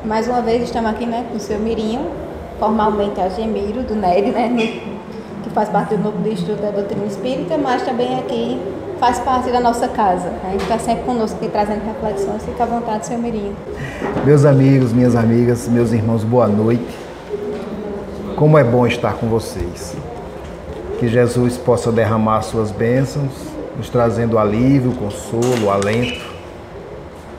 Mais uma vez estamos aqui, né, com o seu Mirinho, formalmente Agemiro, do NED, né, que faz parte do Núcleo de Estudo da Doutrina Espírita, mas também aqui faz parte da nossa casa. A gente está sempre conosco aqui trazendo reflexões. Fica à vontade, seu Mirinho. Meus amigos, minhas amigas, meus irmãos, boa noite. Como é bom estar com vocês. Que Jesus possa derramar suas bênçãos, nos trazendo alívio, consolo, alento,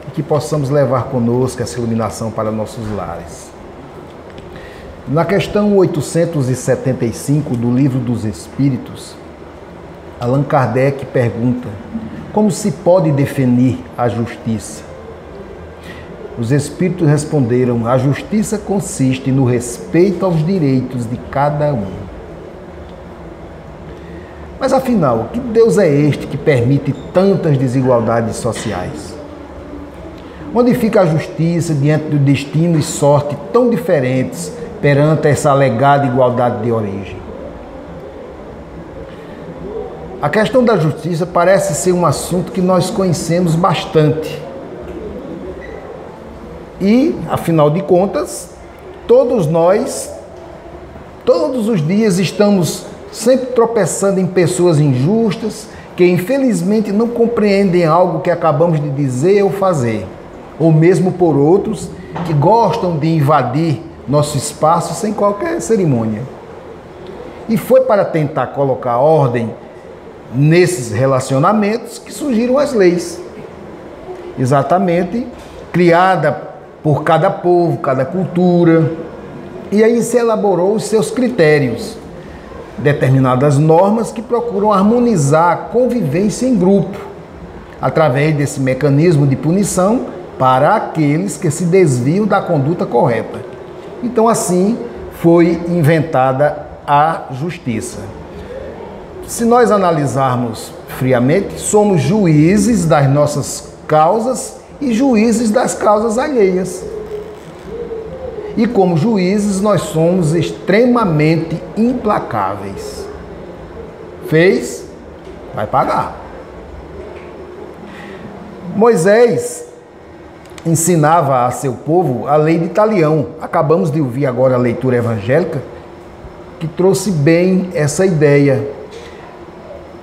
e que possamos levar conosco essa iluminação para nossos lares. Na questão 875 do Livro dos Espíritos, Allan Kardec pergunta: como se pode definir a justiça? Os Espíritos responderam: a justiça consiste no respeito aos direitos de cada um. Mas afinal, que Deus é este que permite tantas desigualdades sociais? Onde fica a justiça diante do destino e sorte tão diferentes perante essa alegada igualdade de origem? A questão da justiça parece ser um assunto que nós conhecemos bastante. E, afinal de contas, todos nós, todos os dias estamos sempre tropeçando em pessoas injustas que infelizmente não compreendem algo que acabamos de dizer ou fazer, ou mesmo por outros que gostam de invadir nosso espaço sem qualquer cerimônia. E foi para tentar colocar ordem nesses relacionamentos que surgiram as leis, exatamente criada por cada povo, cada cultura, e aí se elaborou os seus critérios, determinadas normas que procuram harmonizar a convivência em grupo, através desse mecanismo de punição para aqueles que se desviam da conduta correta. Então assim foi inventada a justiça. Se nós analisarmos friamente, somos juízes das nossas causas e juízes das causas alheias. E como juízes, nós somos extremamente implacáveis. Fez, vai pagar. Moisés ensinava a seu povo a lei de Talião. Acabamos de ouvir agora a leitura evangélica, que trouxe bem essa ideia.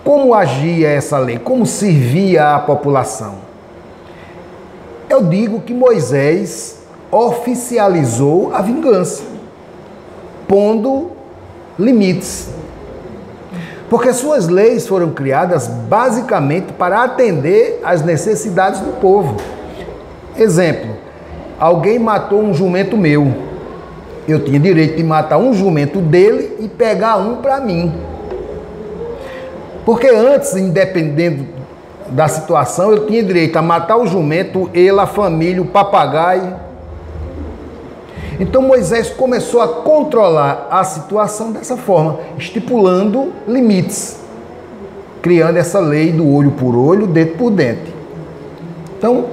Como agia essa lei? Como servia à população? Eu digo que Moisés oficializou a vingança, pondo limites. Porque suas leis foram criadas basicamente para atender às necessidades do povo. Exemplo, alguém matou um jumento meu. Eu tinha direito de matar um jumento dele e pegar um para mim. Porque antes, independendo da situação, eu tinha direito a matar o jumento, ele, a família, o papagaio. Então Moisés começou a controlar a situação dessa forma, estipulando limites, criando essa lei do olho por olho, dente por dente. Então,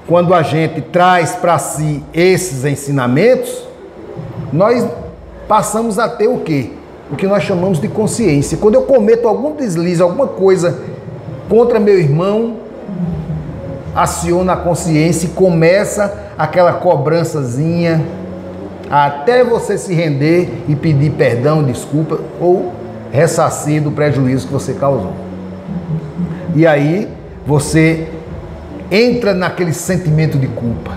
quando a gente traz para si esses ensinamentos, nós passamos a ter o quê? O que nós chamamos de consciência. Quando eu cometo algum deslize, alguma coisa contra meu irmão, aciona a consciência e começa aquela cobrançazinha até você se render e pedir perdão, desculpa ou ressarcir do prejuízo que você causou. E aí você entra naquele sentimento de culpa.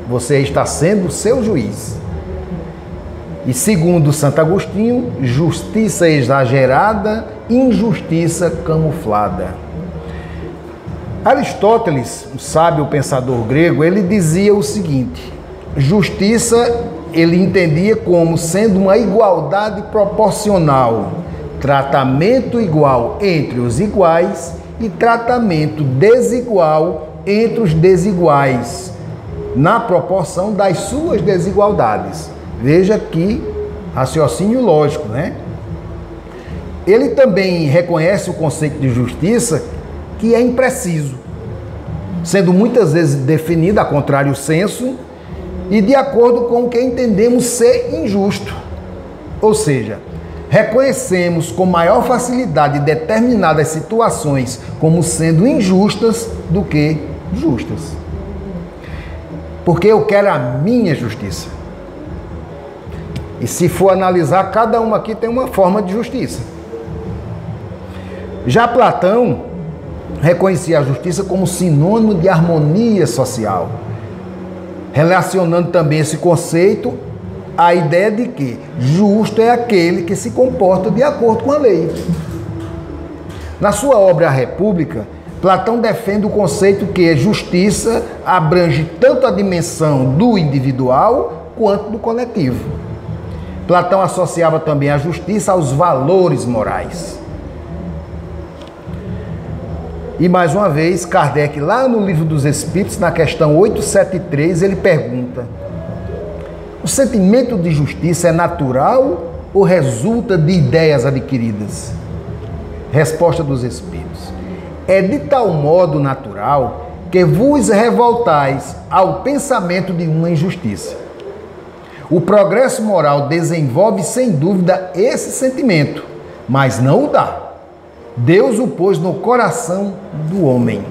Você está sendo o seu juiz. E segundo Santo Agostinho, justiça exagerada, injustiça camuflada. Aristóteles, o sábio pensador grego, ele dizia o seguinte: justiça ele entendia como sendo uma igualdade proporcional, tratamento igual entre os iguais e tratamento desigual entre os desiguais, na proporção das suas desigualdades. Veja que raciocínio lógico, né? Ele também reconhece o conceito de justiça, que é impreciso, sendo muitas vezes definido a contrário senso e de acordo com o que entendemos ser injusto. Ou seja, reconhecemos com maior facilidade determinadas situações como sendo injustas do que justas. porque eu quero a minha justiça. E se for analisar, cada um aqui tem uma forma de justiça. Já Platão reconhecia a justiça como sinônimo de harmonia social, relacionando também esse conceito à ideia de que justo é aquele que se comporta de acordo com a lei. Na sua obra A República, Platão defende o conceito que a justiça abrange tanto a dimensão do individual quanto do coletivo. Platão associava também a justiça aos valores morais. E mais uma vez, Kardec, lá no Livro dos Espíritos, na questão 873, ele pergunta: o sentimento de justiça é natural ou resulta de ideias adquiridas? Resposta dos Espíritos: é de tal modo natural que vos revoltais ao pensamento de uma injustiça. O progresso moral desenvolve sem dúvida esse sentimento, mas não o dá. Deus o pôs no coração do homem.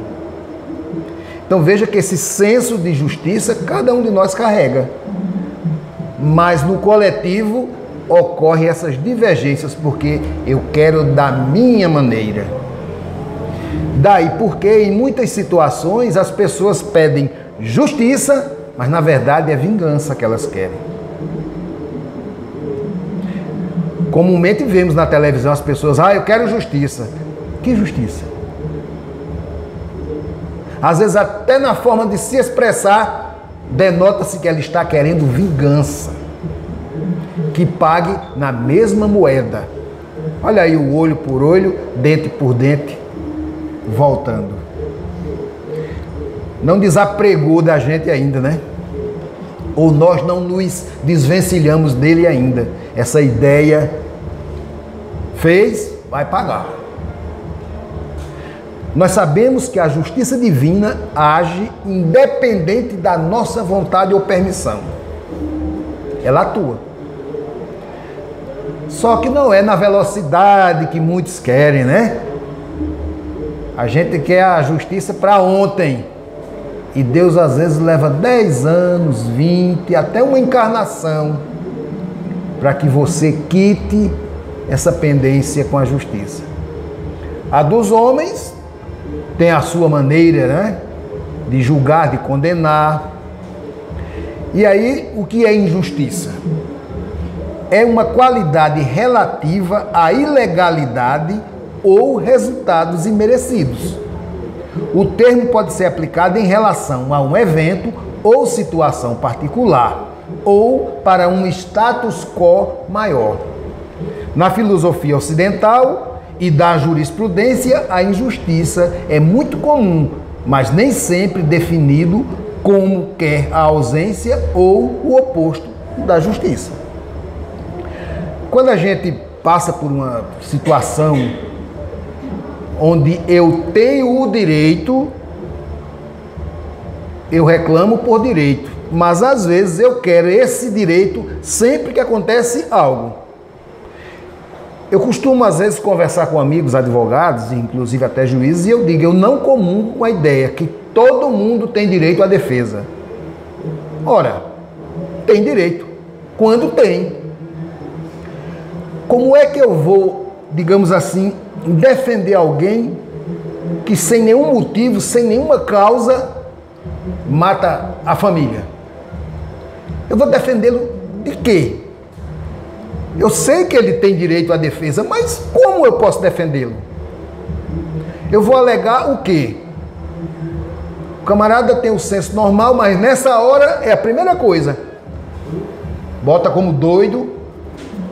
Então veja que esse senso de justiça cada um de nós carrega. Mas no coletivo ocorrem essas divergências, porque eu quero da minha maneira. Daí porque em muitas situações as pessoas pedem justiça, mas na verdade é vingança que elas querem. Comumente vemos na televisão as pessoas: eu quero justiça. Que justiça? Às vezes até na forma de se expressar, denota-se que ela está querendo vingança. Que pague na mesma moeda. Olha aí o olho por olho, dente por dente, voltando. Não desapregou da gente ainda, né? Ou nós não nos desvencilhamos dele ainda. Essa ideia fez, vai pagar. Nós sabemos que a justiça divina age independente da nossa vontade ou permissão. Ela atua. Só que não é na velocidade que muitos querem, né? A gente quer a justiça para ontem. E Deus às vezes leva 10 anos, 20, até uma encarnação, para que você quite essa pendência com a justiça. A dos homens tem a sua maneira, né, de julgar, de condenar. E aí, o que é injustiça? É uma qualidade relativa à ilegalidade ou resultados imerecidos. O termo pode ser aplicado em relação a um evento ou situação particular, ou para um status quo maior. Na filosofia ocidental e da jurisprudência, a injustiça é muito comum, mas nem sempre definido como quer a ausência ou o oposto da justiça. Quando a gente passa por uma situação onde eu tenho o direito, eu reclamo por direito, mas às vezes eu quero esse direito sempre que acontece algo. Eu costumo às vezes conversar com amigos advogados, inclusive até juízes, e eu digo: eu não comungo com a ideia que todo mundo tem direito à defesa. Ora, tem direito, quando tem. Como é que eu vou, digamos assim, defender alguém que sem nenhum motivo, sem nenhuma causa, mata a família? Eu vou defendê-lo de quê? Eu sei que ele tem direito à defesa, mas como eu posso defendê-lo? Eu vou alegar o quê? O camarada tem o senso normal, mas nessa hora é a primeira coisa. Bota como doido,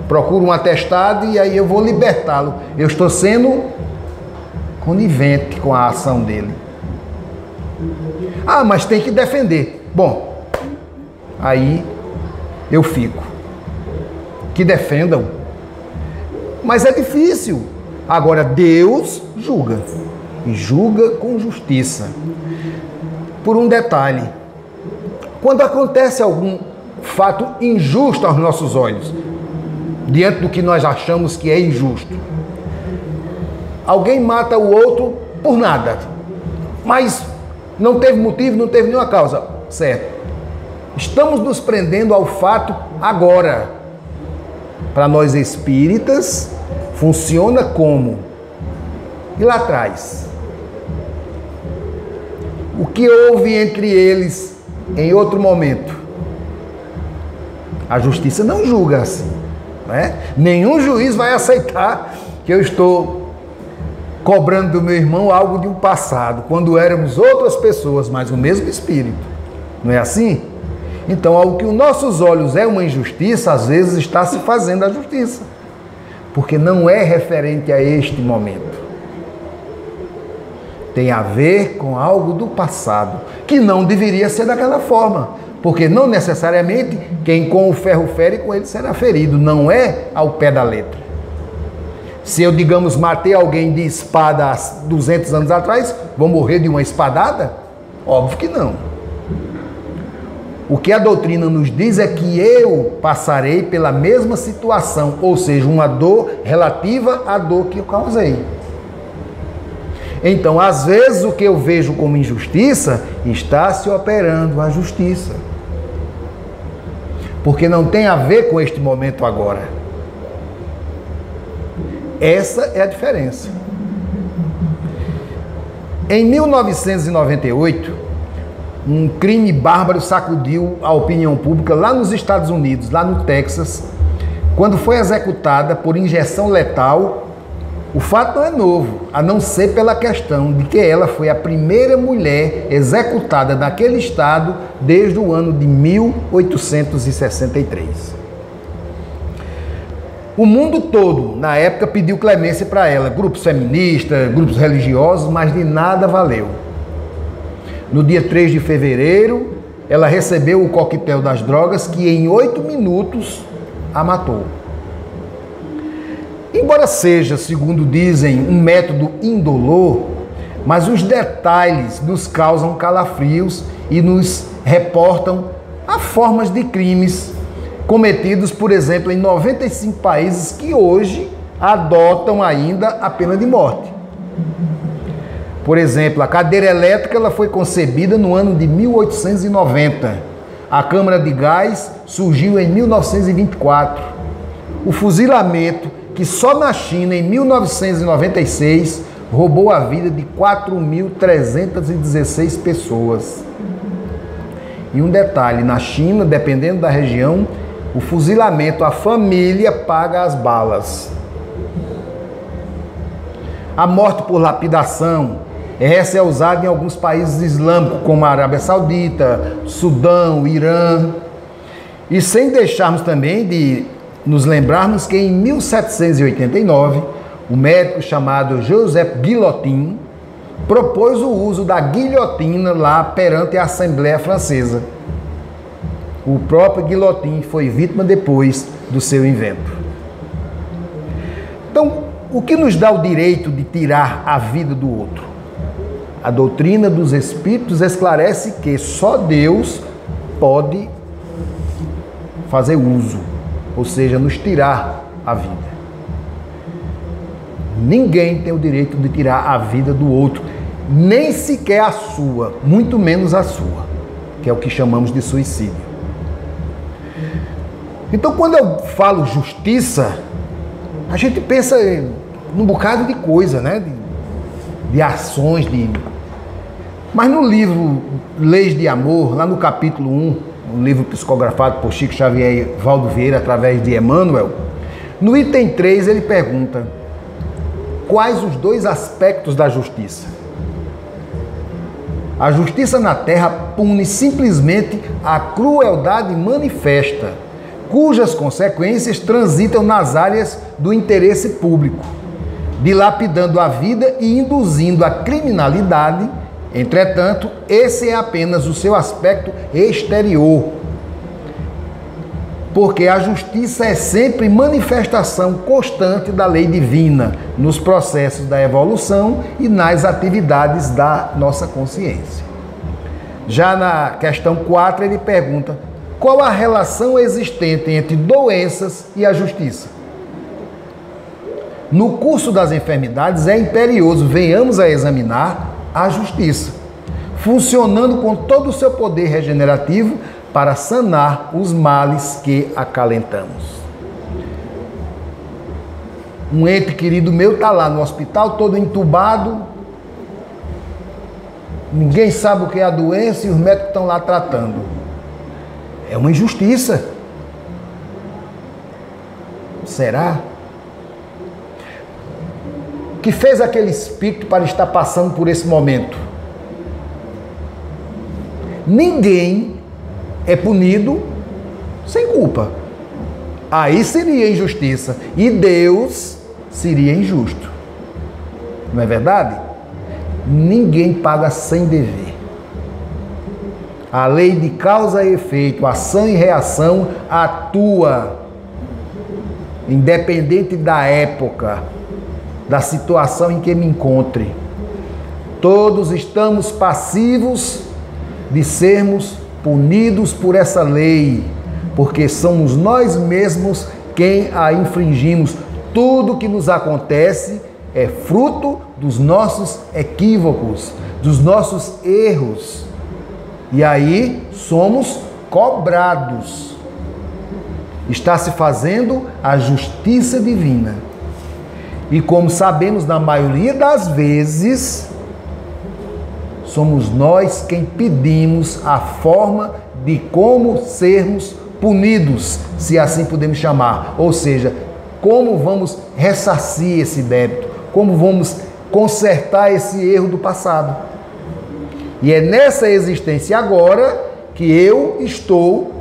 procura um atestado e aí eu vou libertá-lo. Eu estou sendo conivente com a ação dele. Mas tem que defender. Bom, aí eu fico. Que defendam. Mas é difícil. Agora, Deus julga. E julga com justiça. Por um detalhe. Quando acontece algum fato injusto aos nossos olhos, diante do que nós achamos que é injusto, alguém mata o outro por nada, mas não teve motivo, não teve nenhuma causa, certo? Estamos nos prendendo ao fato agora. Para nós espíritas, funciona como? E lá atrás? O que houve entre eles em outro momento? A justiça não julga assim, né? Nenhum juiz vai aceitar que eu estou cobrando do meu irmão algo de um passado, quando éramos outras pessoas, mas o mesmo espírito. Não é assim? Então, ao que os nossos olhos é uma injustiça, às vezes está se fazendo a justiça, porque não é referente a este momento. Tem a ver com algo do passado, que não deveria ser daquela forma, porque não necessariamente quem com o ferro fere, com ele será ferido, não é ao pé da letra. Se eu, digamos, matei alguém de espada há 200 anos atrás, vou morrer de uma espadada? Óbvio que não. O que a doutrina nos diz é que eu passarei pela mesma situação, ou seja, uma dor relativa à dor que eu causei. Então, às vezes, o que eu vejo como injustiça está se operando a justiça. Porque não tem a ver com este momento agora. Essa é a diferença. Em 1998, um crime bárbaro sacudiu a opinião pública lá nos Estados Unidos, lá no Texas, quando foi executada por injeção letal. O fato não é novo, a não ser pela questão de que ela foi a primeira mulher executada naquele estado desde o ano de 1863. O mundo todo, na época, pediu clemência para ela, grupos feministas, grupos religiosos, mas de nada valeu. No dia 3 de fevereiro, ela recebeu o coquetel das drogas que em 8 minutos a matou. Embora seja, segundo dizem, um método indolor, mas os detalhes nos causam calafrios e nos reportam a formas de crimes cometidos, por exemplo, em 95 países que hoje adotam ainda a pena de morte. Por exemplo, a cadeira elétrica ela foi concebida no ano de 1890. A câmara de gás surgiu em 1924. O fuzilamento, que só na China, em 1996, roubou a vida de 4.316 pessoas. E um detalhe, na China, dependendo da região, o fuzilamento, a família paga as balas. A morte por lapidação, essa é usada em alguns países islâmicos, como a Arábia Saudita, Sudão, Irã. E sem deixarmos também de nos lembrarmos que em 1789, o médico chamado Joseph Guillotin propôs o uso da guilhotina lá perante a Assembleia Francesa. O próprio Guillotin foi vítima depois do seu invento. Então, o que nos dá o direito de tirar a vida do outro? A doutrina dos Espíritos esclarece que só Deus pode fazer uso, ou seja, nos tirar a vida. Ninguém tem o direito de tirar a vida do outro, nem sequer a sua, muito menos a sua, que é o que chamamos de suicídio. Então, quando eu falo justiça, a gente pensa num bocado de coisa, né? De ações, Mas no livro Leis de Amor, lá no capítulo 1, um livro psicografado por Chico Xavier e Valdo Vieira, através de Emmanuel, no item 3 ele pergunta: quais os dois aspectos da justiça? A justiça na terra pune simplesmente a crueldade manifesta, cujas consequências transitam nas áreas do interesse público, dilapidando a vida e induzindo a criminalidade. Entretanto, esse é apenas o seu aspecto exterior, porque a justiça é sempre manifestação constante da lei divina nos processos da evolução e nas atividades da nossa consciência. Já na questão 4, ele pergunta: qual a relação existente entre doenças e a justiça? No curso das enfermidades é imperioso venhamos a examinar a justiça, funcionando com todo o seu poder regenerativo para sanar os males que acalentamos. Um ente querido meu está lá no hospital, todo entubado. Ninguém sabe o que é a doença e os médicos estão lá tratando. É uma injustiça. Será? O que fez aquele espírito para estar passando por esse momento? Ninguém é punido sem culpa. Aí seria injustiça. E Deus seria injusto. Não é verdade? Ninguém paga sem dever. A lei de causa e efeito, ação e reação atua, independente da época, da situação em que me encontre. Todos estamos passivos de sermos punidos por essa lei, porque somos nós mesmos quem a infringimos. Tudo que nos acontece é fruto dos nossos equívocos, dos nossos erros. E aí somos cobrados. Está se fazendo a justiça divina. E como sabemos, na maioria das vezes, somos nós quem pedimos a forma de como sermos punidos, se assim podemos chamar. Ou seja, como vamos ressarcir esse débito, como vamos consertar esse erro do passado. E é nessa existência agora que eu estou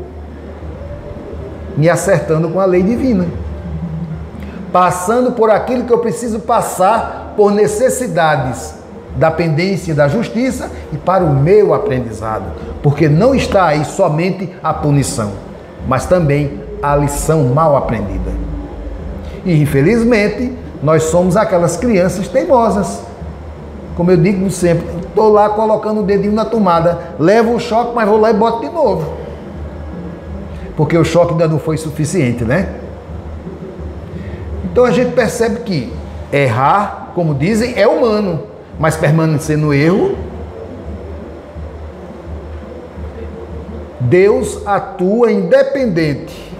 me acertando com a lei divina, passando por aquilo que eu preciso passar por necessidades da pendência da justiça e para o meu aprendizado, porque não está aí somente a punição, mas também a lição mal aprendida. E infelizmente nós somos aquelas crianças teimosas, como eu digo sempre, estou lá colocando o dedinho na tomada, levo o choque, mas vou lá e boto de novo, porque o choque ainda não foi suficiente, né? Então a gente percebe que errar, como dizem, é humano, mas permanecer no erro, Deus atua independente.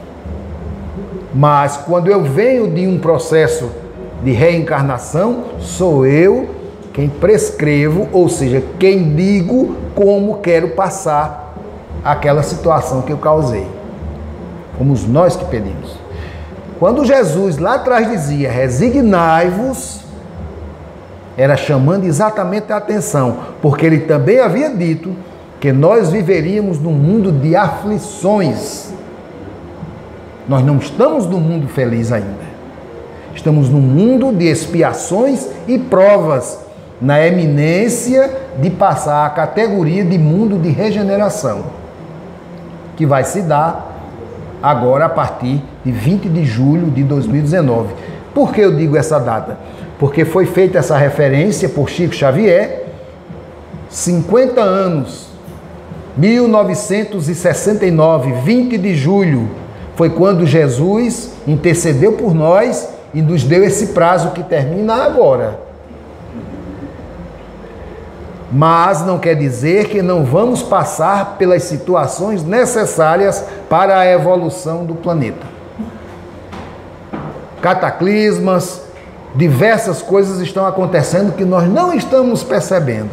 Mas quando eu venho de um processo de reencarnação, sou eu quem prescrevo, ou seja, quem digo como quero passar aquela situação que eu causei. Fomos nós que pedimos. Quando Jesus lá atrás dizia, resignai-vos, era chamando exatamente a atenção, porque ele também havia dito que nós viveríamos num mundo de aflições. Nós não estamos num mundo feliz ainda. Estamos num mundo de expiações e provas, na eminência de passar a categoria de mundo de regeneração, que vai se dar agora a partir de 20 de julho de 2019. Por que eu digo essa data? Porque foi feita essa referência por Chico Xavier, 50 anos, 1969, 20 de julho, foi quando Jesus intercedeu por nós e nos deu esse prazo que termina agora. Mas não quer dizer que não vamos passar pelas situações necessárias para a evolução do planeta. Cataclismas, diversas coisas estão acontecendo que nós não estamos percebendo.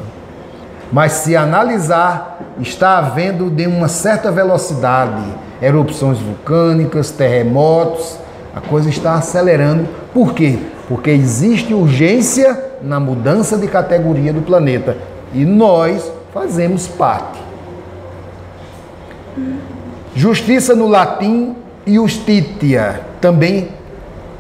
Mas se analisar, está havendo de uma certa velocidade, erupções vulcânicas, terremotos, a coisa está acelerando. Por quê? Porque existe urgência na mudança de categoria do planeta. E nós fazemos parte. Justiça no latim, Justitia, também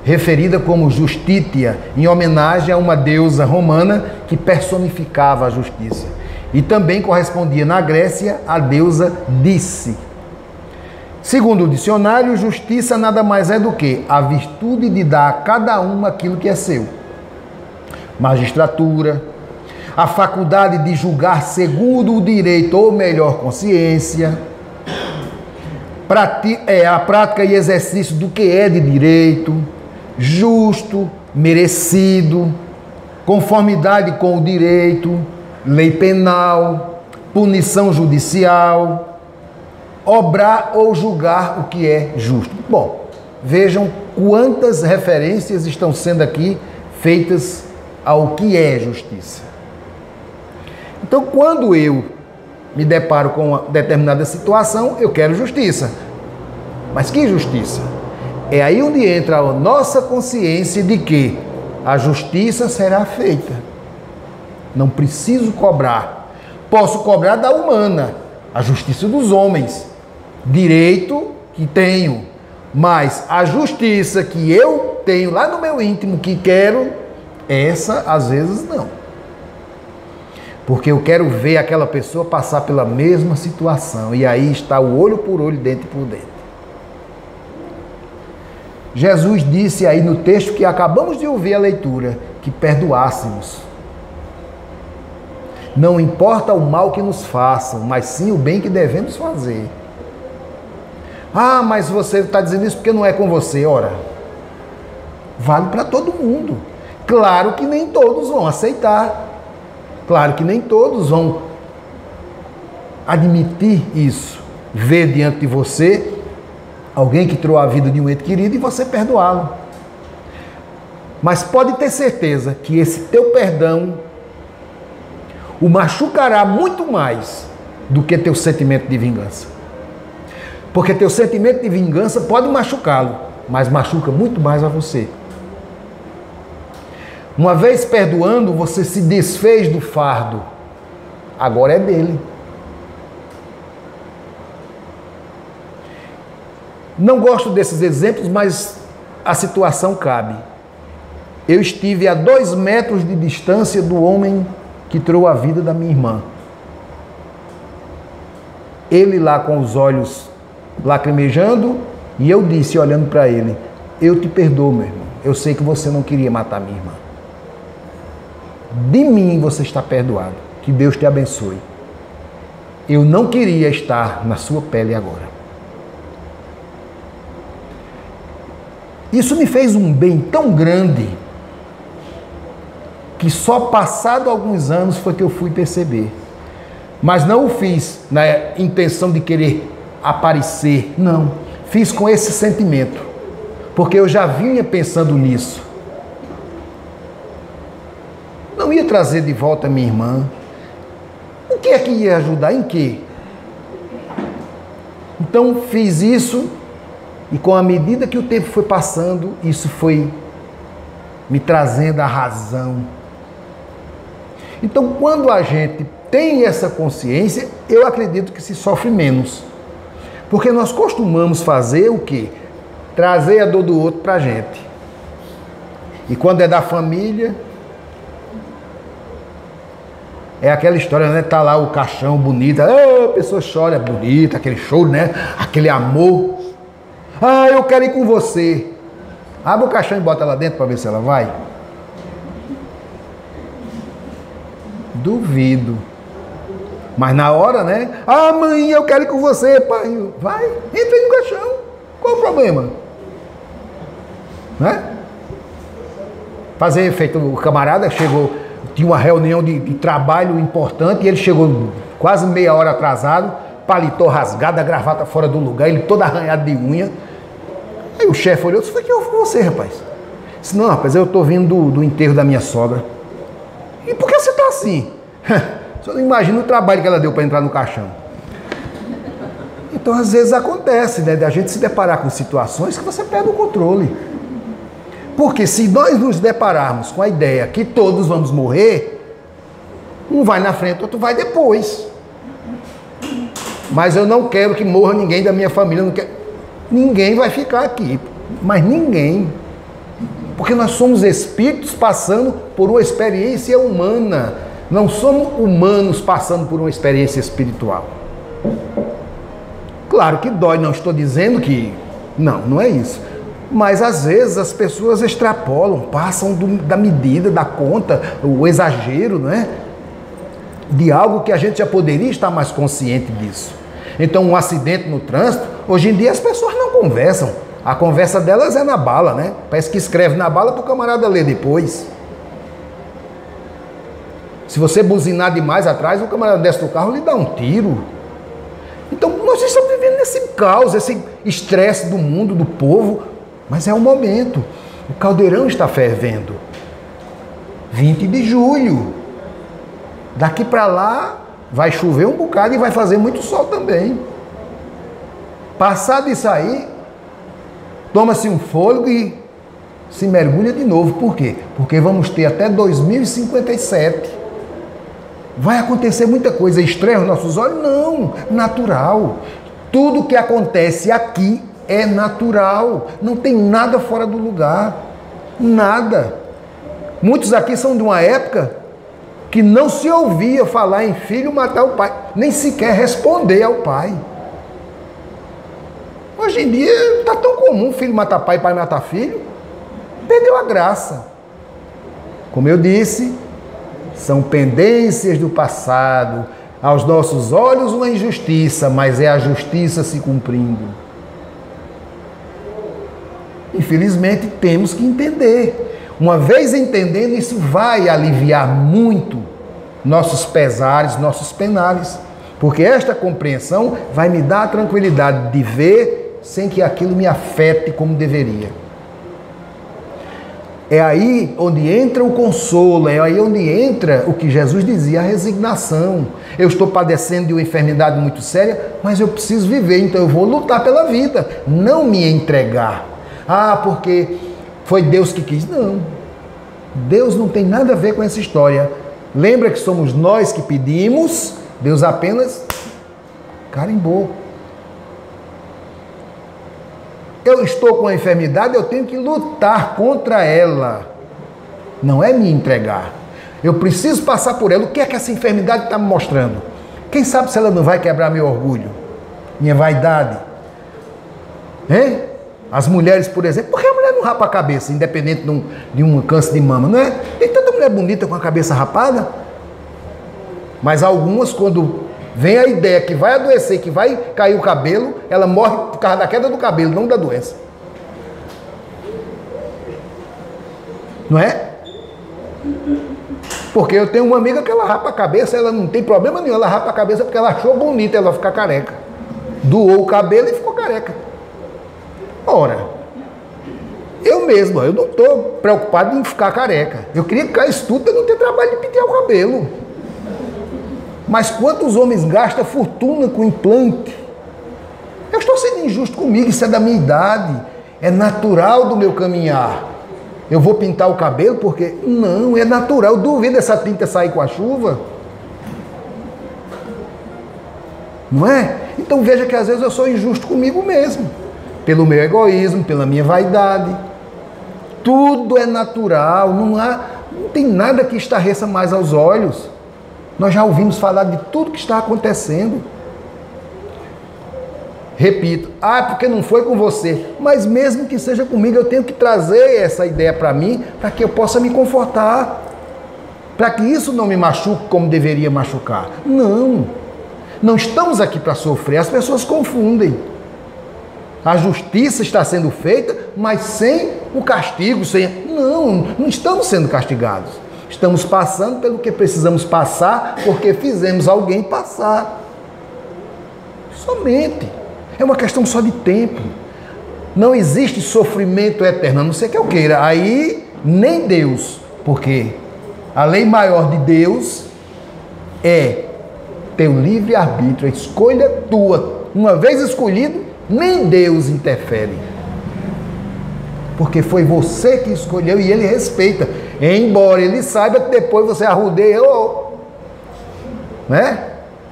referida como Justitia, em homenagem a uma deusa romana que personificava a justiça. E também correspondia na Grécia à deusa Dice. Segundo o dicionário, justiça nada mais é do que a virtude de dar a cada um aquilo que é seu. Magistratura, a faculdade de julgar segundo o direito ou melhor consciência, a prática e exercício do que é de direito, justo, merecido, conformidade com o direito, lei penal, punição judicial, obrar ou julgar o que é justo. Bom, vejam quantas referências estão sendo aqui feitas ao que é justiça. Então, quando eu me deparo com uma determinada situação, eu quero justiça. Mas que justiça? É aí onde entra a nossa consciência de que a justiça será feita. Não preciso cobrar. Posso cobrar da humana, a justiça dos homens. Direito que tenho. Mas a justiça que eu tenho lá no meu íntimo, que quero, essa às vezes não. Porque eu quero ver aquela pessoa passar pela mesma situação. E aí está o olho por olho, dente por dente. Jesus disse aí no texto que acabamos de ouvir a leitura, que perdoássemos. Não importa o mal que nos façam, mas sim o bem que devemos fazer. Ah, mas você está dizendo isso porque não é com você. Ora, vale para todo mundo. Claro que nem todos vão aceitar. Claro que nem todos vão admitir isso. Ver diante de você alguém que tirou a vida de um ente querido e você perdoá-lo. Mas pode ter certeza que esse teu perdão o machucará muito mais do que teu sentimento de vingança. Porque teu sentimento de vingança pode machucá-lo, mas machuca muito mais a você. Uma vez perdoando, você se desfez do fardo. Agora é dele. Não gosto desses exemplos, mas a situação cabe. Eu estive a 2 metros de distância do homem que tirou a vida da minha irmã. Ele lá com os olhos lacrimejando, e eu disse, olhando para ele, eu te perdoo, meu irmão. Eu sei que você não queria matar minha irmã. De mim você está perdoado. Que Deus te abençoe. Eu não queria estar na sua pele agora. Isso me fez um bem tão grande que só passado alguns anos foi que eu fui perceber. Mas não o fiz na intenção de querer aparecer, não. Fiz com esse sentimento, porque eu já vinha pensando nisso. Não ia trazer de volta minha irmã. O que é que ia ajudar? Em quê? Então fiz isso e com a medida que o tempo foi passando, isso foi me trazendo a razão. Então quando a gente tem essa consciência, eu acredito que se sofre menos. Porque nós costumamos fazer o quê? Trazer a dor do outro para a gente. E quando é da família, é aquela história, né? Tá lá o caixão bonito, a pessoa chora, é bonita, aquele choro, né? Aquele amor. Ah, eu quero ir com você. Abre o caixão e bota lá dentro para ver se ela vai. Duvido. Mas na hora, né? Ah, mãe, eu quero ir com você, pai. Vai, entra aí no caixão. Qual o problema? Né? Fazer efeito, o camarada chegou, tinha uma reunião de trabalho importante e ele chegou quase meia hora atrasado, paletó rasgado, a gravata fora do lugar, ele todo arranhado de unha. Aí o chefe olhou e disse, o que houve com você, rapaz? Disse, não, rapaz, eu estou vindo do enterro da minha sogra. E por que você está assim? Você não imagina o trabalho que ela deu para entrar no caixão. Então, às vezes acontece, né, da gente se deparar com situações que você perde o controle. Porque se nós nos depararmos com a ideia que todos vamos morrer, um vai na frente, outro vai depois. Mas eu não quero que morra ninguém da minha família, não quero. Ninguém vai ficar aqui, mas ninguém. Porque nós somos espíritos passando por uma experiência humana. Não somos humanos passando por uma experiência espiritual. Claro que dói, não estou dizendo que... Não é isso. Mas às vezes as pessoas extrapolam, passam da medida, da conta, o exagero, não é? De algo que a gente já poderia estar mais consciente disso. Então um acidente no trânsito, hoje em dia as pessoas não conversam. A conversa delas é na bala, né? Parece que escreve na bala para o camarada ler depois. Se você buzinar demais atrás, o camarada desce do carro e lhe dá um tiro. Então, nós estamos vivendo nesse caos, esse estresse do mundo, do povo, mas é o momento. O caldeirão está fervendo. 20 de julho. Daqui para lá, vai chover um bocado e vai fazer muito sol também. Passado isso aí, toma-se um fôlego e se mergulha de novo. Por quê? Porque vamos ter até 2057. Vai acontecer muita coisa. Estranha aos nossos olhos? Não, natural. Tudo que acontece aqui é natural. Não tem nada fora do lugar. Nada. Muitos aqui são de uma época que não se ouvia falar em filho matar o pai, nem sequer responder ao pai. Hoje em dia está tão comum filho matar pai, pai matar filho. Perdeu a graça. Como eu disse, são pendências do passado. Aos nossos olhos uma injustiça, mas é a justiça se cumprindo. Infelizmente temos que entender. Uma vez entendendo, isso vai aliviar muito nossos pesares, nossos penares. Porque esta compreensão vai me dar a tranquilidade de ver sem que aquilo me afete como deveria. É aí onde entra o consolo, é aí onde entra o que Jesus dizia, a resignação. Eu estou padecendo de uma enfermidade muito séria, mas eu preciso viver, então eu vou lutar pela vida, não me entregar. Ah, porque foi Deus que quis. Não. Deus não tem nada a ver com essa história. Lembra que somos nós que pedimos, Deus apenas carimbou. Eu estou com a enfermidade, eu tenho que lutar contra ela. Não é me entregar. Eu preciso passar por ela. O que é que essa enfermidade está me mostrando? Quem sabe se ela não vai quebrar meu orgulho, minha vaidade? Hein? As mulheres, por exemplo, por que a mulher não rapa a cabeça, independente de um câncer de mama, não é? Tem tanta mulher bonita com a cabeça rapada, mas algumas, quando vem a ideia que vai adoecer, que vai cair o cabelo, ela morre por causa da queda do cabelo, não da doença. Não é? Porque eu tenho uma amiga que ela rapa a cabeça, ela não tem problema nenhum, ela rapa a cabeça porque ela achou bonita ela ficar careca. Doou o cabelo e ficou careca. Ora, eu mesmo, eu não estou preocupado em ficar careca. Eu queria que caísse tudo para não ter trabalho de pentear o cabelo. Mas quantos homens gastam fortuna com implante? Eu estou sendo injusto comigo, isso é da minha idade. É natural do meu caminhar. Eu vou pintar o cabelo porque... Não, é natural. Eu duvido essa tinta sair com a chuva. Não é? Então veja que às vezes eu sou injusto comigo mesmo. Pelo meu egoísmo, pela minha vaidade. Tudo é natural. Não tem nada que estarreça mais aos olhos. Nós já ouvimos falar de tudo que está acontecendo. Repito, porque não foi com você. Mas mesmo que seja comigo, eu tenho que trazer essa ideia para mim, para que eu possa me confortar. Para que isso não me machuque como deveria machucar. Não. Não estamos aqui para sofrer. As pessoas confundem. A justiça está sendo feita, mas sem o castigo. Não estamos sendo castigados. Estamos passando pelo que precisamos passar, porque fizemos alguém passar. Somente. É uma questão só de tempo. Não existe sofrimento eterno, a não ser que eu queira. Aí, nem Deus. Porque a lei maior de Deus é teu livre-arbítrio, a escolha tua. Uma vez escolhido, nem Deus interfere. Porque foi você que escolheu e Ele respeita. Embora Ele saiba que depois você arrudeia, né?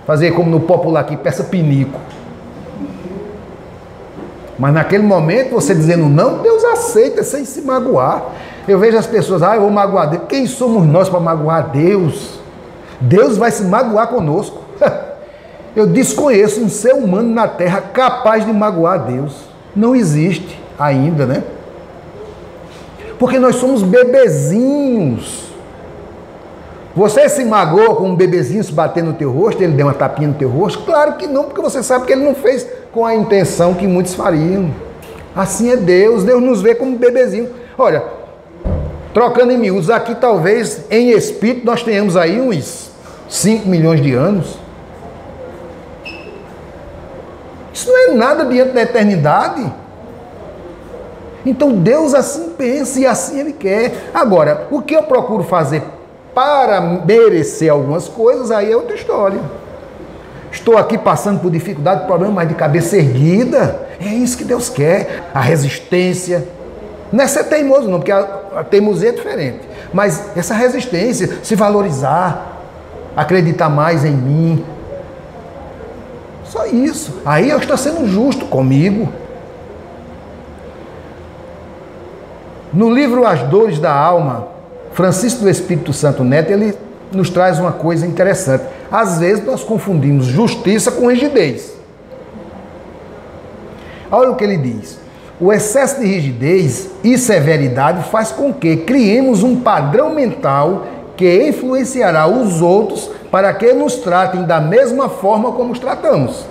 Fazer como no popular aqui, peça pinico. Mas naquele momento, você dizendo não, Deus aceita sem se magoar. Eu vejo as pessoas, eu vou magoar Deus. Quem somos nós para magoar Deus? Deus vai se magoar conosco. Eu desconheço um ser humano na terra capaz de magoar Deus. Não existe ainda, né? Porque nós somos bebezinhos. Você se magoou com um bebezinho se bater no teu rosto, ele deu uma tapinha no teu rosto? Claro que não, porque você sabe que ele não fez com a intenção que muitos fariam. Assim é Deus, Deus nos vê como bebezinho. Olha, trocando em miúdos, aqui talvez em espírito nós tenhamos aí uns 5 milhões de anos. Isso não é nada diante da eternidade. Então Deus assim pensa e assim Ele quer. Agora, o que eu procuro fazer para merecer algumas coisas, aí é outra história. Estou aqui passando por dificuldade, problema, mas de cabeça erguida. É isso que Deus quer. A resistência. Não é ser teimoso não, porque a teimosia é diferente. Mas essa resistência, se valorizar, acreditar mais em mim. Só isso. Aí eu estou sendo justo comigo. No livro As Dores da Alma, Francisco do Espírito Santo Neto, ele nos traz uma coisa interessante. Às vezes nós confundimos justiça com rigidez. Olha o que ele diz. O excesso de rigidez e severidade faz com que criemos um padrão mental que influenciará os outros para que nos tratem da mesma forma como os tratamos.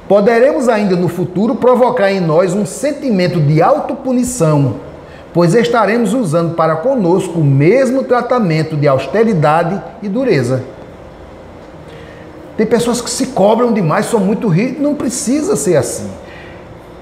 Poderemos ainda no futuro provocar em nós um sentimento de autopunição, pois estaremos usando para conosco o mesmo tratamento de austeridade e dureza. Tem pessoas que se cobram demais, são muito rígidas, não precisa ser assim.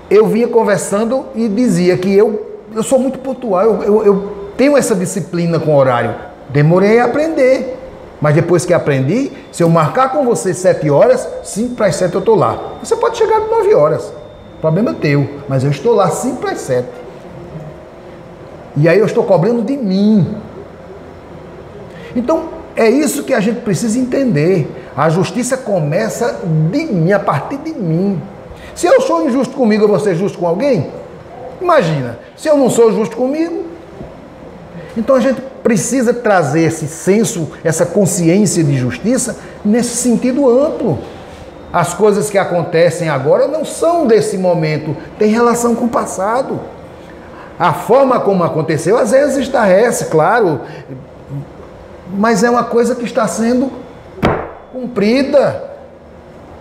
Eu vinha conversando e dizia que eu sou muito pontual, eu tenho essa disciplina com o horário. Demorei a aprender. Mas depois que aprendi, se eu marcar com você 7 horas, 5 para as 7 eu estou lá. Você pode chegar de 9 horas. O problema é teu. Mas eu estou lá 5 para as 7. E aí eu estou cobrando de mim. Então, é isso que a gente precisa entender. A justiça começa de mim, a partir de mim. Se eu sou injusto comigo, eu vou ser justo com alguém? Imagina, se eu não sou justo comigo. Então a gente precisa trazer esse senso, essa consciência de justiça nesse sentido amplo. As coisas que acontecem agora não são desse momento, tem relação com o passado. A forma como aconteceu às vezes estarrece, claro, mas é uma coisa que está sendo cumprida.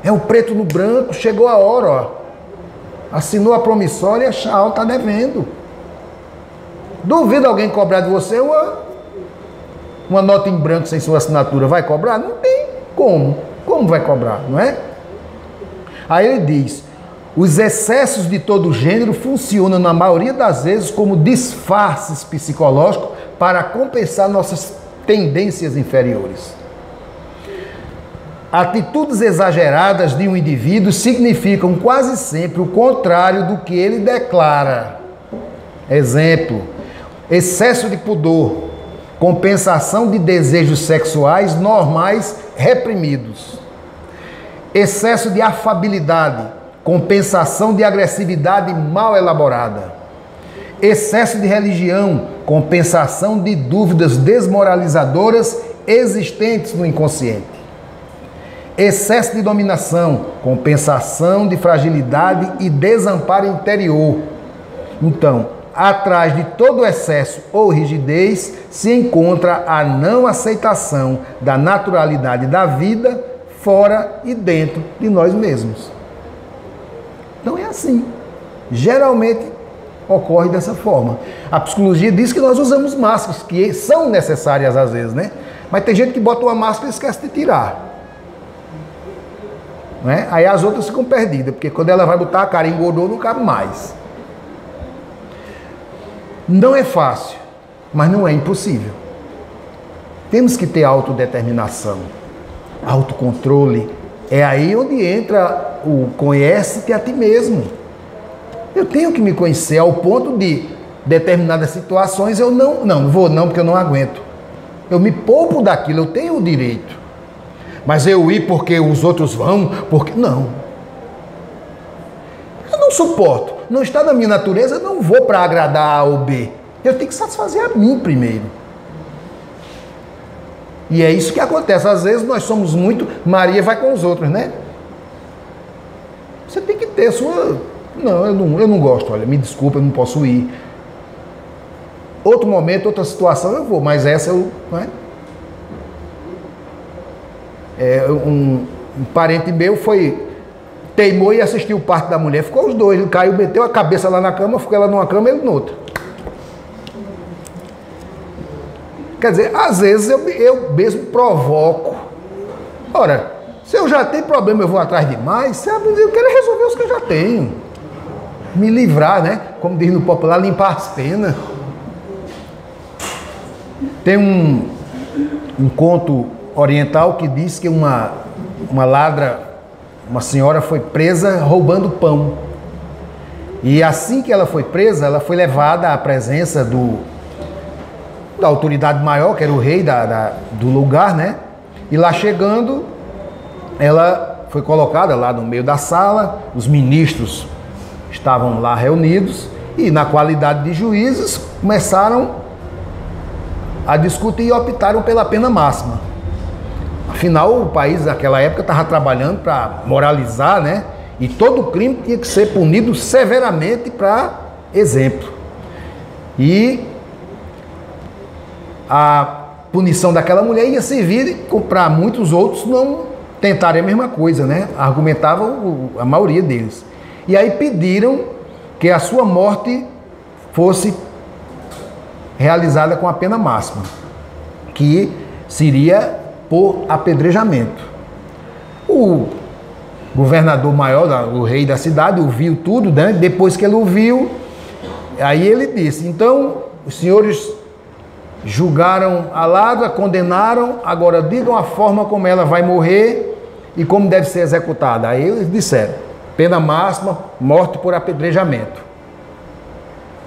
É o preto no branco, chegou a hora, ó. Assinou a promissória e a tchau, está devendo. Duvido alguém cobrar de você uma nota em branco sem sua assinatura. Vai cobrar? Não tem como. Como vai cobrar, não é? Aí ele diz, os excessos de todo gênero funcionam na maioria das vezes como disfarces psicológicos para compensar nossas tendências inferiores. Atitudes exageradas de um indivíduo significam quase sempre o contrário do que ele declara. Exemplo, excesso de pudor, compensação de desejos sexuais normais reprimidos. Excesso de afabilidade, compensação de agressividade mal elaborada. Excesso de religião, compensação de dúvidas desmoralizadoras existentes no inconsciente. Excesso de dominação, compensação de fragilidade e desamparo interior. Então, atrás de todo excesso ou rigidez se encontra a não aceitação da naturalidade da vida fora e dentro de nós mesmos. Então é assim. Geralmente ocorre dessa forma. A psicologia diz que nós usamos máscaras, que são necessárias às vezes, né? Mas tem gente que bota uma máscara e esquece de tirar. Não é? Aí as outras ficam perdidas, porque quando ela vai botar a cara engordou, não cabe mais. Não é fácil, mas não é impossível. Temos que ter autodeterminação, autocontrole. É aí onde entra o conhece-te a ti mesmo. Eu tenho que me conhecer ao ponto de determinadas situações eu não vou não, porque eu não aguento. Eu me poupo daquilo, eu tenho o direito. Mas eu ir porque os outros vão, porque... Não. Eu não suporto. Não está na minha natureza, eu não vou para agradar A ou B. Eu tenho que satisfazer a mim primeiro. E é isso que acontece. Às vezes nós somos muito... Maria vai com os outros, né? Você tem que ter sua... Não, eu não gosto. Olha, me desculpa, eu não posso ir. Outro momento, outra situação eu vou, mas essa eu... Não é? Um parente meu teimou e assistiu o parto da mulher, ficou os dois, ele caiu, meteu a cabeça lá na cama, ficou ela numa cama e ele noutra. Quer dizer, às vezes eu mesmo provoco. Ora, Se eu já tenho problema, eu vou atrás de mais. Eu quero resolver os que eu já tenho. Me livrar, né? Como diz no popular, limpar as penas. Tem um conto oriental que diz que uma ladra, uma senhora foi presa roubando pão. E assim que ela foi presa, ela foi levada à presença da autoridade maior, que era o rei do lugar, né? E lá chegando, ela foi colocada lá no meio da sala, os ministros estavam lá reunidos e, na qualidade de juízes, começaram a discutir e optaram pela pena máxima. Afinal, o país naquela época estava trabalhando para moralizar, né? E todo crime tinha que ser punido severamente para exemplo. E a punição daquela mulher ia servir para muitos outros não tentarem a mesma coisa, né? Argumentavam a maioria deles. E aí pediram que a sua morte fosse realizada com a pena máxima, que seria por apedrejamento. O governador maior, o rei da cidade, ouviu tudo, né? Depois que ele ouviu, aí ele disse: então, os senhores julgaram a ladra, condenaram, agora digam a forma como ela vai morrer e como deve ser executada. Aí eles disseram: pena máxima, morte por apedrejamento.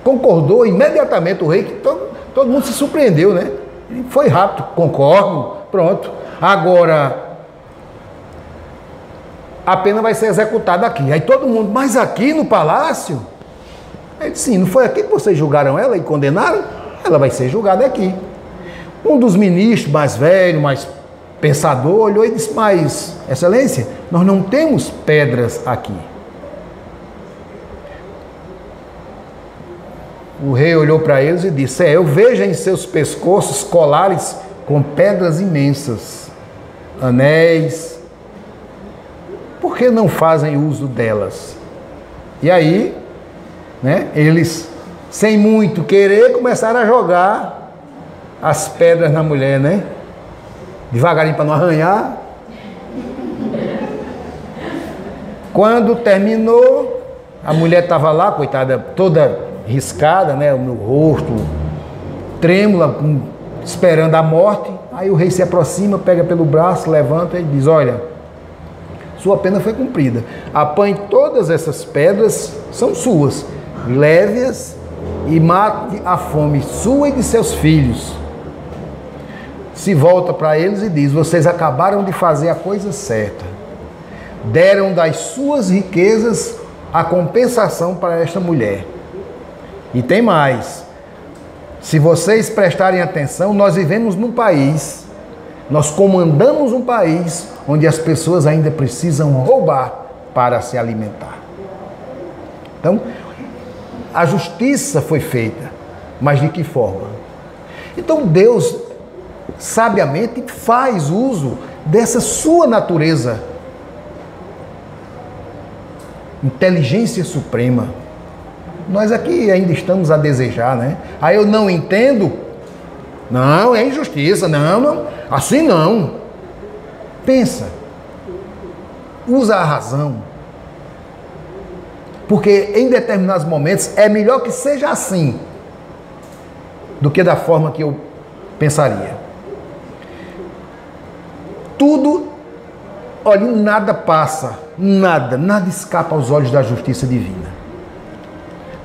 Concordou imediatamente o rei, que todo mundo se surpreendeu, né? Foi rápido, concordo, pronto. Agora, a pena vai ser executada aqui. Aí todo mundo: mas aqui no palácio? Ele disse: sim, não foi aqui que vocês julgaram ela e condenaram? Ela vai ser julgada aqui. Um dos ministros mais velho, mais pensador, olhou e disse: mas, excelência, nós não temos pedras aqui. O rei olhou para eles e disse: eu vejo em seus pescoços colares com pedras imensas, anéis. Por que não fazem uso delas? E aí, né, eles, sem muito querer, começaram a jogar as pedras na mulher, né? Devagarinho para não arranhar. Quando terminou, a mulher estava lá, coitada, toda riscada, né? O meu rosto trêmula, esperando a morte. Aí o rei se aproxima, pega pelo braço, levanta e diz: olha, sua pena foi cumprida. Apanhe todas essas pedras, são suas. Leve-as e mate a fome sua e de seus filhos. Se volta para eles e diz: vocês acabaram de fazer a coisa certa. Deram das suas riquezas a compensação para esta mulher. E tem mais. Se vocês prestarem atenção, nós vivemos num país, nós comandamos um país onde as pessoas ainda precisam roubar para se alimentar. Então, a justiça foi feita, mas de que forma? Então Deus sabiamente faz uso dessa sua natureza, inteligência suprema. Nós aqui ainda estamos a desejar, né? Aí eu não entendo. Não, é injustiça. Não, assim não. Pensa. Usa a razão. Porque em determinados momentos é melhor que seja assim do que da forma que eu pensaria. Tudo, olha, nada passa, nada escapa aos olhos da justiça divina.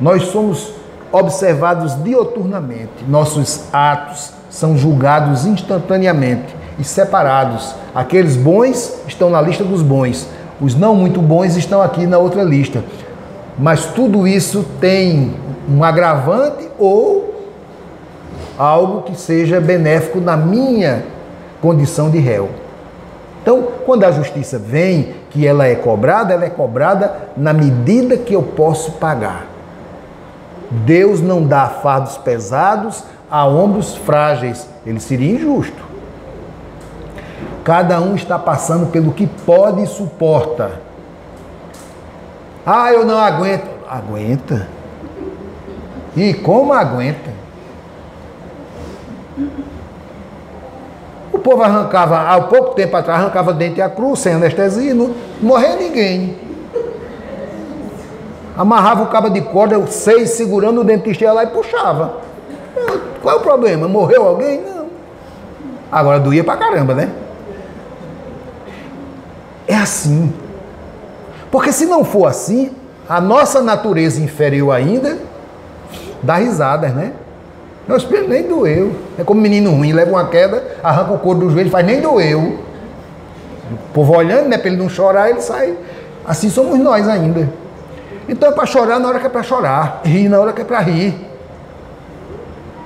Nós somos observados dioturnamente, nossos atos são julgados instantaneamente e separados. Aqueles bons estão na lista dos bons, os não muito bons estão aqui na outra lista. Mas tudo isso tem um agravante ou algo que seja benéfico na minha condição de réu. Então, quando a justiça vem, que ela é cobrada na medida que eu posso pagar. Deus não dá fardos pesados a ombros frágeis. Ele seria injusto. Cada um está passando pelo que pode e suporta. Ah, eu não aguento. Aguenta. E como aguenta? O povo arrancava, há pouco tempo atrás, arrancava dente a cruz, sem anestesia, não morria ninguém. Amarrava o cabo de corda, 6 segurando, o dentista ia lá e puxava. Qual é o problema? Morreu alguém? Não. Agora doía pra caramba, né? É assim. Porque se não for assim, a nossa natureza inferior ainda dá risadas, né? Meu espelho nem doeu. É como menino ruim, leva uma queda, arranca o couro do joelho, faz nem doeu. O povo olhando, né? Para ele não chorar, ele sai. Assim somos nós ainda. Então é para chorar na hora que é para chorar, rir na hora que é para rir,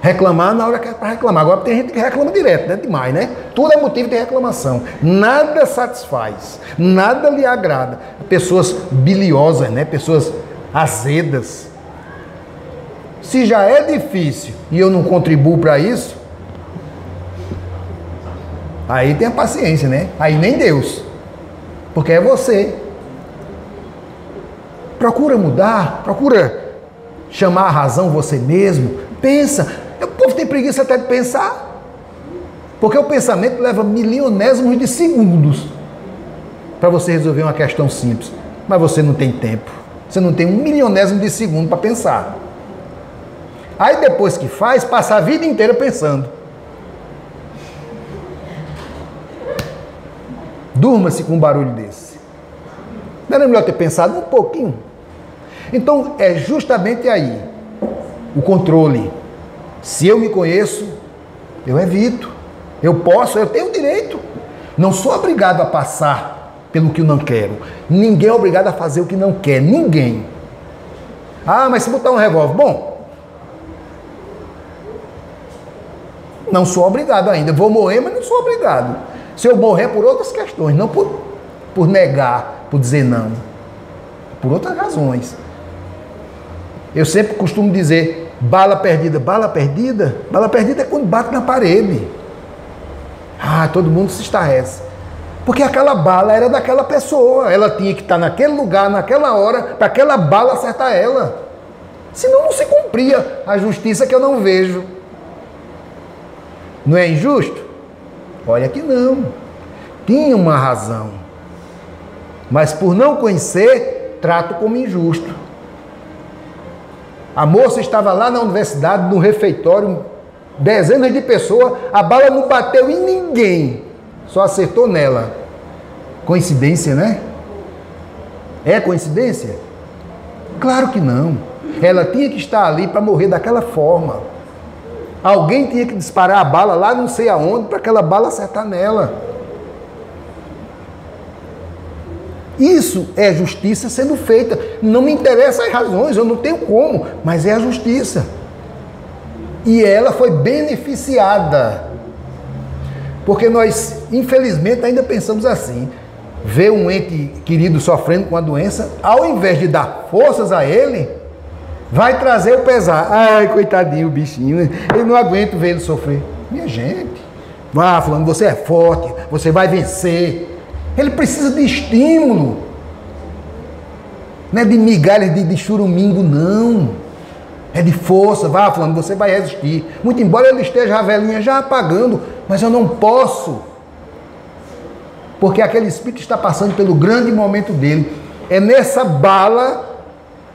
reclamar na hora que é para reclamar. Agora tem gente que reclama direto, né? Demais, né? Tudo é motivo de reclamação. Nada satisfaz, nada lhe agrada. Pessoas biliosas, né? Pessoas azedas. Se já é difícil e eu não contribuo para isso, aí tem a paciência, né? Aí nem Deus, porque é você. Procura mudar, procura chamar a razão você mesmo. Pensa. O povo tem preguiça até de pensar, porque o pensamento leva milionésimos de segundos para você resolver uma questão simples. Mas você não tem tempo. Você não tem 1 milionésimo de segundo para pensar. Aí depois que faz, passa a vida inteira pensando. Durma-se com um barulho desse. Não era melhor ter pensado um pouquinho? Então é justamente aí o controle. Se eu me conheço, eu evito. Eu posso, eu tenho direito. Não sou obrigado a passar pelo que eu não quero. Ninguém é obrigado a fazer o que não quer. Ninguém. Ah, mas se botar um revólver, bom. Não sou obrigado ainda. Vou morrer, mas não sou obrigado. Se eu morrer é por outras questões, não por negar, por dizer não. Por outras razões. Eu sempre costumo dizer, bala perdida. Bala perdida é quando bate na parede. Ah, todo mundo se estarrece. Porque aquela bala era daquela pessoa. Ela tinha que estar naquele lugar, naquela hora, para aquela bala acertar ela. Senão não se cumpria a justiça que eu não vejo. Não é injusto? Olha que não. Tinha uma razão. Mas por não conhecer, trato como injusto. A moça estava lá na universidade, no refeitório, dezenas de pessoas, a bala não bateu em ninguém, só acertou nela. Coincidência, né? É coincidência? Claro que não. Ela tinha que estar ali para morrer daquela forma. Alguém tinha que disparar a bala lá não sei aonde para aquela bala acertar nela. Isso é justiça sendo feita. Não me interessam as razões, eu não tenho como, mas é a justiça. E ela foi beneficiada. Porque nós, infelizmente, ainda pensamos assim. Ver um ente querido sofrendo com a doença, ao invés de dar forças a ele, vai trazer o pesar. Ai, coitadinho o bichinho, eu não aguento ver ele sofrer. Minha gente, vá falando, você é forte, você vai vencer. Ele precisa de estímulo. Não é de migalhas de churumingo, não. É de força. Vá falando, você vai resistir. Muito embora ele esteja a velhinha já apagando, mas eu não posso. Porque aquele espírito está passando pelo grande momento dele. É nessa bala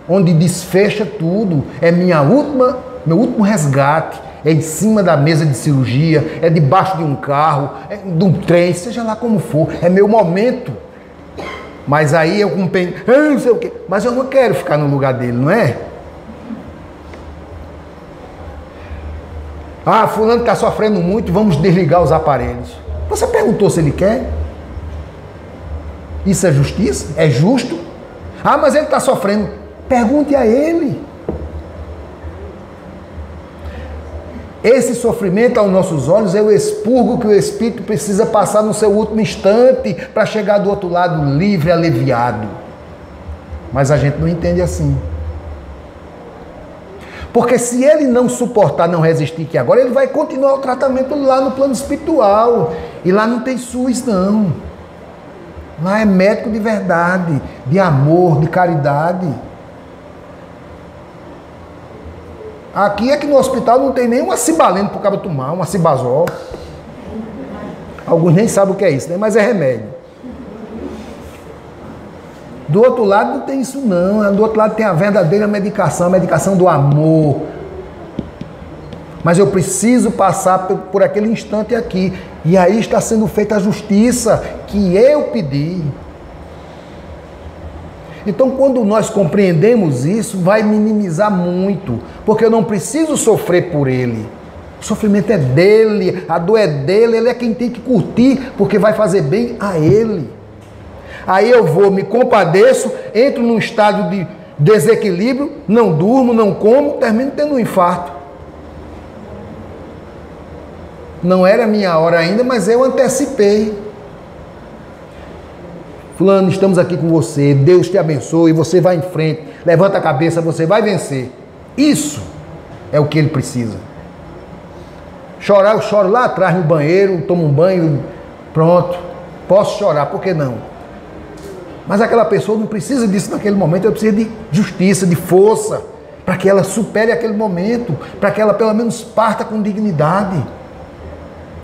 onde desfecha tudo. É meu último resgate. É em cima da mesa de cirurgia, é debaixo de um carro, é de um trem, seja lá como for. É meu momento. Mas aí eu não sei o quê. Mas eu não quero ficar no lugar dele, não é? Ah, fulano está sofrendo muito, vamos desligar os aparelhos. Você perguntou se ele quer? Isso é justiça? É justo? Ah, mas ele está sofrendo. Pergunte a ele. Esse sofrimento aos nossos olhos é o expurgo que o espírito precisa passar no seu último instante para chegar do outro lado livre, aliviado. Mas a gente não entende assim. Porque se ele não suportar, não resistir que agora, ele vai continuar o tratamento lá no plano espiritual. E lá não tem SUS, não. Lá é médico de verdade, de amor, de caridade. Aqui é que no hospital não tem nem uma cibalene para o cara tomar, uma cibazol. Alguns nem sabem o que é isso, né? Mas é remédio. Do outro lado não tem isso não. Do outro lado tem a verdadeira medicação, a medicação do amor. Mas eu preciso passar por aquele instante aqui. E aí está sendo feita a justiça que eu pedi. Então, quando nós compreendemos isso, vai minimizar muito. Porque eu não preciso sofrer por ele. O sofrimento é dele, a dor é dele, ele é quem tem que curtir, porque vai fazer bem a ele. Aí eu vou, me compadeço, entro num estado de desequilíbrio, não durmo, não como, termino tendo um infarto. Não era a minha hora ainda, mas eu antecipei. Fulano, estamos aqui com você, Deus te abençoe, você vai em frente, levanta a cabeça, você vai vencer. Isso é o que ele precisa. Chorar, eu choro lá atrás no banheiro, tomo um banho, pronto, posso chorar, por que não? Mas aquela pessoa não precisa disso naquele momento, ela precisa de justiça, de força, para que ela supere aquele momento, para que ela pelo menos parta com dignidade.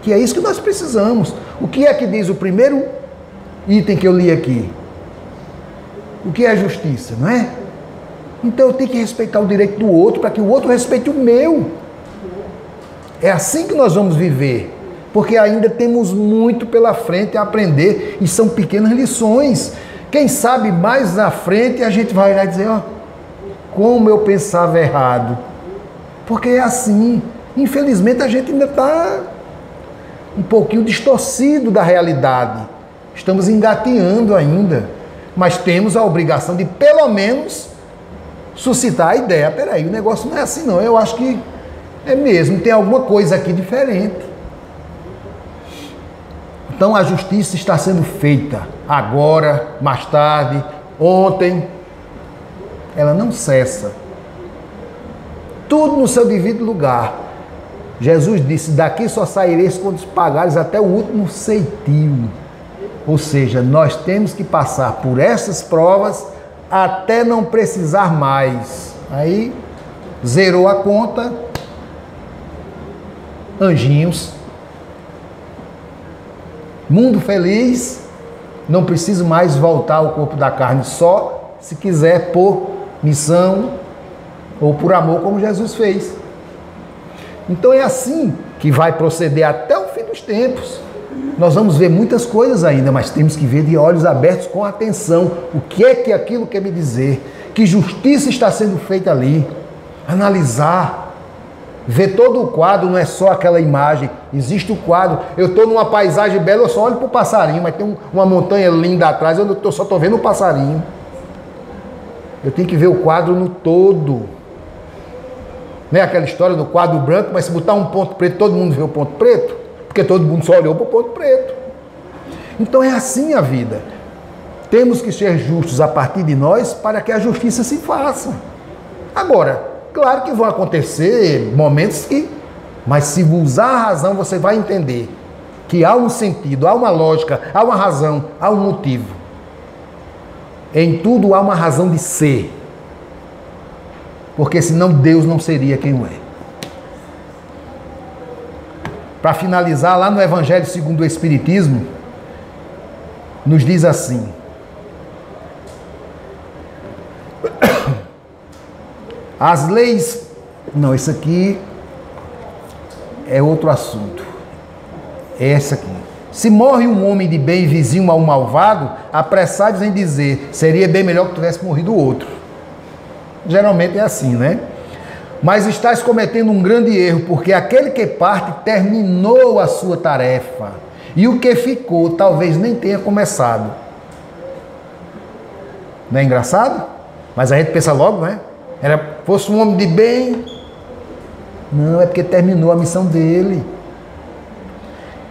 Que é isso que nós precisamos. O que é que diz o primeiro item que eu li aqui? O que é justiça, não é? Então eu tenho que respeitar o direito do outro, para que o outro respeite o meu. É assim que nós vamos viver, porque ainda temos muito pela frente a aprender e são pequenas lições. Quem sabe mais na frente a gente vai lá e dizer, ó, como eu pensava errado. Porque é assim, infelizmente a gente ainda está um pouquinho distorcido da realidade. Estamos engateando ainda, mas temos a obrigação de pelo menos suscitar a ideia. Peraí, o negócio não é assim não, eu acho que é mesmo, tem alguma coisa aqui diferente. Então a justiça está sendo feita agora, mais tarde, ontem. Ela não cessa. Tudo no seu devido lugar. Jesus disse, daqui só saireis quando pagares até o último ceitil. Ou seja, nós temos que passar por essas provas até não precisar mais. Aí, zerou a conta. Anjinhos, mundo feliz, não preciso mais voltar ao corpo da carne, só se quiser por missão ou por amor, como Jesus fez. Então é assim que vai proceder até o fim dos tempos. Nós vamos ver muitas coisas ainda, mas temos que ver de olhos abertos com atenção. O que é que aquilo quer me dizer? Que justiça está sendo feita ali? Analisar. Ver todo o quadro, não é só aquela imagem. Existe o quadro. Eu estou numa paisagem bela, eu só olho para o passarinho, mas tem uma montanha linda atrás, eu só estou vendo o passarinho. Eu tenho que ver o quadro no todo. Não é aquela história do quadro branco, mas se botar um ponto preto, todo mundo vê o ponto preto? Porque todo mundo só olhou para o ponto preto. Então é assim a vida. Temos que ser justos a partir de nós para que a justiça se faça. Agora, claro que vão acontecer momentos que, mas se usar a razão, você vai entender que há um sentido, há uma lógica, há uma razão, há um motivo. Em tudo há uma razão de ser. Porque senão Deus não seria quem é. Para finalizar, lá no Evangelho segundo o Espiritismo, nos diz assim: as leis... Não, isso aqui é outro assunto. É essa aqui. Se morre um homem de bem vizinho a um malvado, apressados em dizer, seria bem melhor que tivesse morrido o outro. Geralmente é assim, né? Mas estás cometendo um grande erro, porque aquele que parte terminou a sua tarefa, e o que ficou talvez nem tenha começado. Não é engraçado? Mas a gente pensa logo, né? Fosse um homem de bem. Não, é porque terminou a missão dele.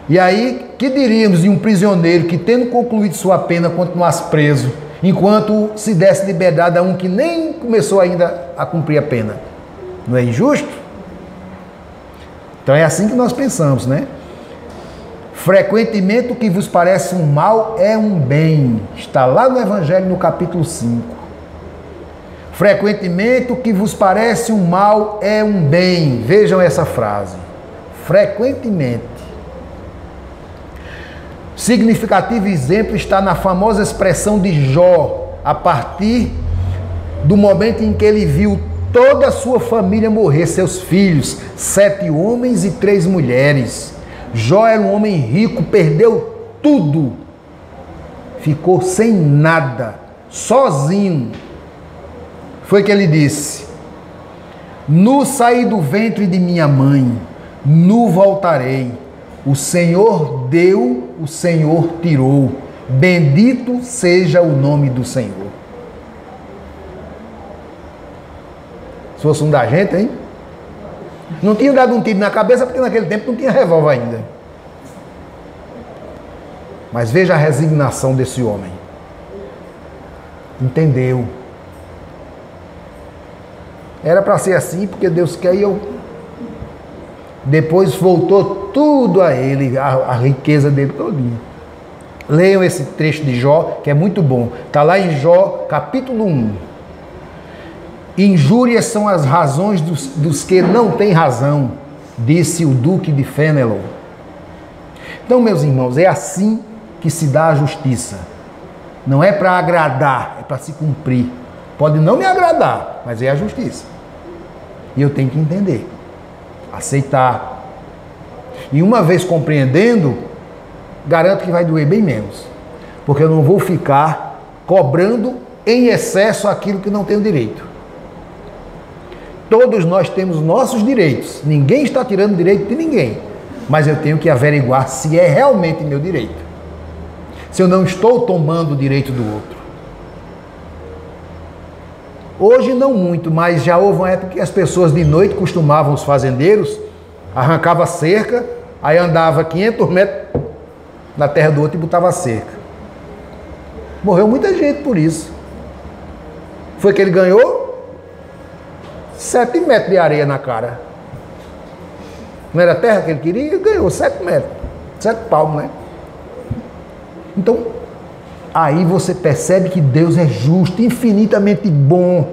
E aí, que diríamos de um prisioneiro que, tendo concluído sua pena, continuasse preso, enquanto se desse liberdade a um que nem começou ainda a cumprir a pena? Não é injusto? Então é assim que nós pensamos, né? Frequentemente o que vos parece um mal é um bem. Está lá no Evangelho, no capítulo 5. Frequentemente o que vos parece um mal é um bem. Vejam essa frase. Frequentemente. Significativo exemplo está na famosa expressão de Jó, a partir do momento em que ele viu toda a sua família morrer, seus filhos, 7 homens e 3 mulheres. Jó era um homem rico, perdeu tudo, ficou sem nada, sozinho. Foi que ele disse: nu saí do ventre de minha mãe, nu voltarei. O Senhor deu, o Senhor tirou. Bendito seja o nome do Senhor. Se fosse um da gente, hein? Não tinha dado um tiro na cabeça, porque naquele tempo não tinha revólver ainda. Mas veja a resignação desse homem. Entendeu? Era para ser assim, porque Deus quer, e eu... Depois voltou tudo a ele, a riqueza dele todinha. Leiam esse trecho de Jó, que é muito bom. Está lá em Jó, capítulo 1. Injúrias são as razões dos que não têm razão, disse o duque de Fenelon. Então, meus irmãos, é assim que se dá a justiça. Não é para agradar, é para se cumprir. Pode não me agradar, mas é a justiça. E eu tenho que entender, aceitar. E uma vez compreendendo, garanto que vai doer bem menos. Porque eu não vou ficar cobrando em excesso aquilo que não tenho direito. Todos nós temos nossos direitos. Ninguém está tirando direito de ninguém. Mas eu tenho que averiguar se é realmente meu direito. Se eu não estou tomando o direito do outro. Hoje não muito, mas já houve uma época que as pessoas de noite costumavam, os fazendeiros, arrancava a cerca, aí andava 500 metros na terra do outro e botava a cerca. Morreu muita gente por isso. Foi que ele ganhou 7 metros de areia na cara. Não era a terra que ele queria? Ele ganhou 7 metros. 7 palmos, né? Então, aí você percebe que Deus é justo, infinitamente bom.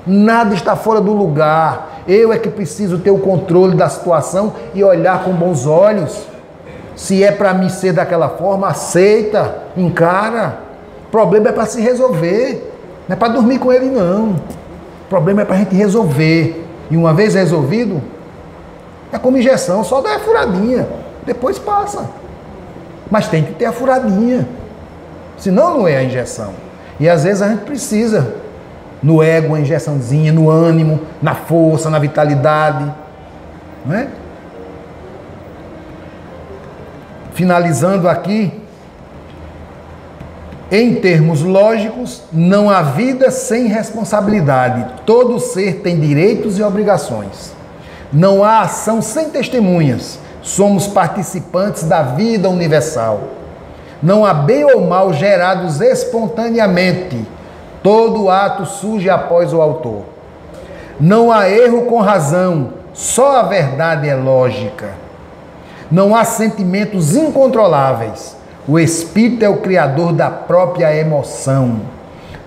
Nada está fora do lugar. Eu é que preciso ter o controle da situação e olhar com bons olhos. Se é para mim ser daquela forma, aceita, encara. O problema é para se resolver. Não é para dormir com ele, não. O problema é para a gente resolver. E uma vez resolvido, é como injeção, só dá a furadinha. Depois passa. Mas tem que ter a furadinha. Senão não é a injeção. E às vezes a gente precisa, no ego, uma injeçãozinha, no ânimo, na força, na vitalidade. Não é? Finalizando aqui, em termos lógicos, não há vida sem responsabilidade. Todo ser tem direitos e obrigações. Não há ação sem testemunhas. Somos participantes da vida universal. Não há bem ou mal gerados espontaneamente. Todo ato surge após o autor. Não há erro com razão. Só a verdade é lógica. Não há sentimentos incontroláveis. O espírito é o criador da própria emoção.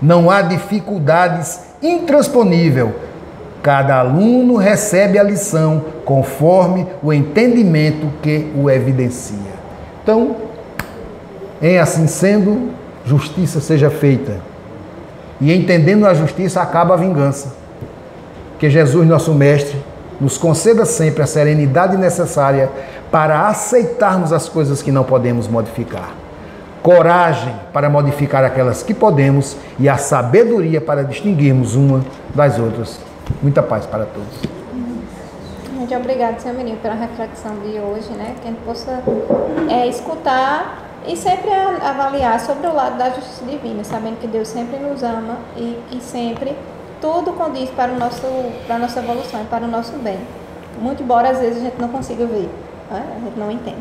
Não há dificuldades intransponíveis. Cada aluno recebe a lição conforme o entendimento que o evidencia. Então, em assim sendo, justiça seja feita. E entendendo a justiça, acaba a vingança. Que Jesus, nosso Mestre, nos conceda sempre a serenidade necessária para aceitarmos as coisas que não podemos modificar. Coragem para modificar aquelas que podemos e a sabedoria para distinguirmos uma das outras. Muita paz para todos. Muito obrigado, Senhor Menino, pela reflexão de hoje, né? Que a gente possa escutar e sempre avaliar sobre o lado da justiça divina, sabendo que Deus sempre nos ama e que sempre tudo condiz para a nossa evolução e para o nosso bem. Muito embora às vezes a gente não consiga ver, né? A gente não entende.